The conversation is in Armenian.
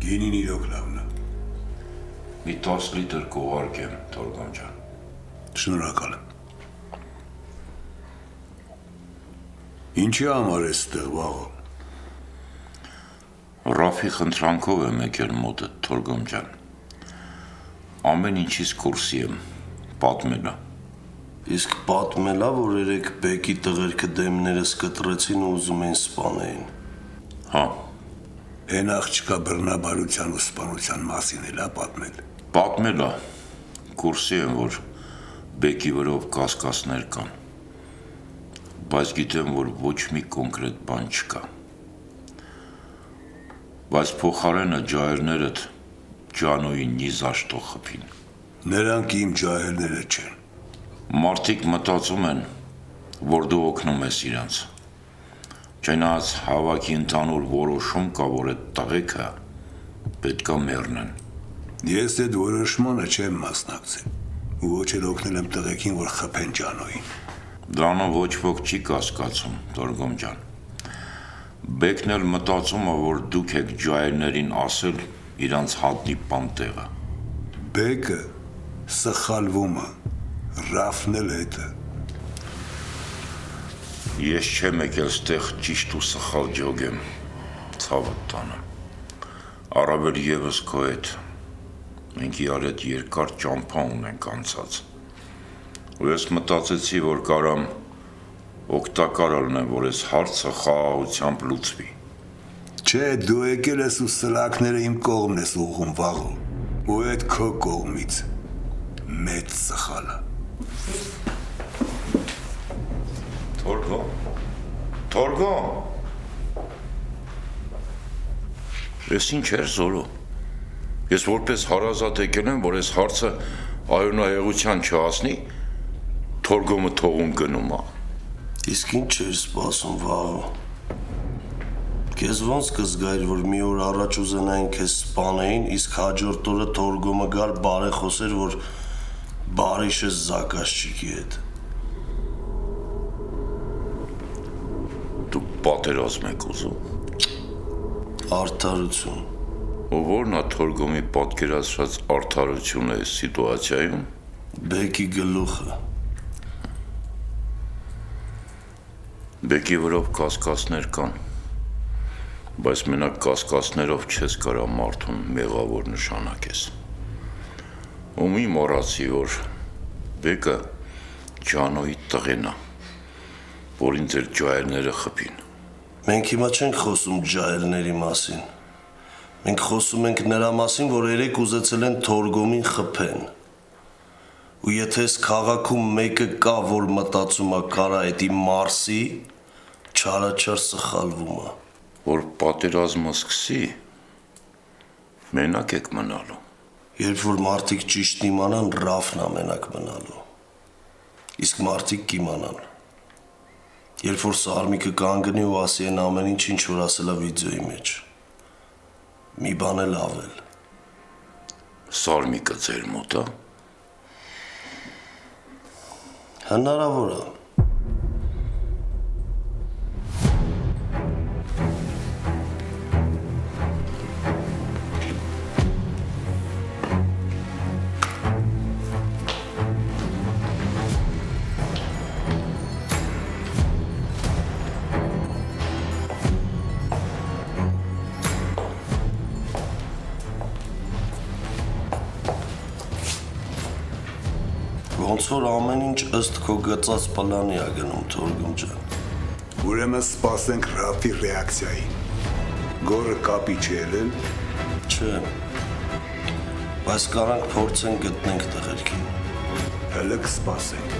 Գինին իրոք լավն է։ Մի 10 լիտր կողարկեմ, Թորգոմ ջան։ Շնորհակալ եմ։ Ինչի համար ես ստեղ վաղը։ Ռաֆի խնդրանքով եմ եկել մոտդ, Թորգոմ ջան։ Ամեն ինչից կուրսի եմ, պատմելա։ Իսկ պատմելա, որ երեք բեկի տղերքը դեմներս կտրեցին ու ուզում են սպանեին։ Հա։ Էն աղջկա բռնաբարության ու սպանության մասին էլա պատմել։ Պատմելա, կուրսի եմ, որ բեկի վրով կասկածներ կան, բայց գիտեմ, որ ոչ մի կոնկրետ բան չկա։ Բայց փոխարենը ջահելներդ Ջանոյի նիզաշտո խփին։ Նրանք իմ ջահելները չեն։ Մարդիկ մտածում են, որ դու օգնում ես իրանց։ Չնայած հավաքի ընդհանուր որոշում կա, որ այդ տղեկը պետքա մեռնեն։ Ես այդ որոշմանը չեմ մասնակցել, ու ոչ էլ օգնել եմ տղեկին, որ խփեն Ջանոյին։ Դրանը ոչ ոք չի կասկածում, Թորգոմ ջան։ Բեկն էլ մտածում է, որ դուք եք ջահելներին ասել իրանց հատնի պանտեղը։ Բեկը սխալվում է, Ռաֆն էլ հետը։ Ես չեմ եկել ստեղ ճիշտ ու սխալ ջոգեմ, ցավը տանը։ Առավել եւս քո հետ։ Մենք իրար հետ երկար ճամփա ունենք անցած։ Ու ես մտածեցի, որ կարամ օգտակար լինեմ, որ այս հարցը խաղաղությամբ լուծվի։ Չէ, դու եկել ես ու սլակները իմ կողմն ես ուղղում վաղը, ու այդ քո կողմից մեծ սխալը։ Թորգոմ։ Ես ինչ էր զորո։ Ես որպես հարազատ եկել եմ, որ այս հարցը այոնահեղության չհասնի, Թորգոմը թողում գնում է։ Իսկ ինչ էր սպասում վաղը։ Քեզ ոնց կզգայր, որ մի օր առաջ ուզենային քեզ սպանեին, իսկ հաջորդ օրը Թորգոմը գար բարեխոսեր, որ բարիշը Զակաշչիկի հետ։ Դու պատերազմ եք ուզում։ Արդարություն։ Ու ո՞րն է Թորգոմի պատկերացրած արդարությունը այս սիտուացիայում։ Բեկի գլուխը։ Բեկի վրով կասկածներ կան, բայց մենակ կասկածներով չես կարա մարդուն մեղավոր նշանակես։ Ու մի մոռացի, որ Բեկը Ջանոյի տղեն է, որին ձեր ջահելները խփին։ Մենք հիմա չենք խոսում ջահելների մասին։ Մենք խոսում ենք նրա մասին, որ երեք ուզեցել են Թորգոմին խփեն։ Ու եթե այս քաղաքում մեկը կա, որ մտածում է կարա էդի Մարսի, չարաչար սխալվում է։ Որ պատերազմը սկսի, մենակ եք մնալու։ Երբ որ մարդիկ ճիշտն իմանան, Ռաֆն է մենակ մնալու։ Իսկ մարդիկ կիմանան։ Երբ որ Սարմիկը կանգնի ու ասի են ամեն ինչ որ ասել է վիդեոյի մեջ։ Մի բան էլ ավել։ Սարմիկը ձեր մոտ է։ Հնարավոր է։ Ոնց որ ամեն ինչ ըստ քո գծած պլանի է գնում, Թորգոմ ջան։ Ուրեմն սպասենք Ռաֆի ռեակցիային։ Գորը կապի չելել։ Չէ։ Բայց կարանք փորձենք գտնենք տղերքին։ Հələ կսպասենք։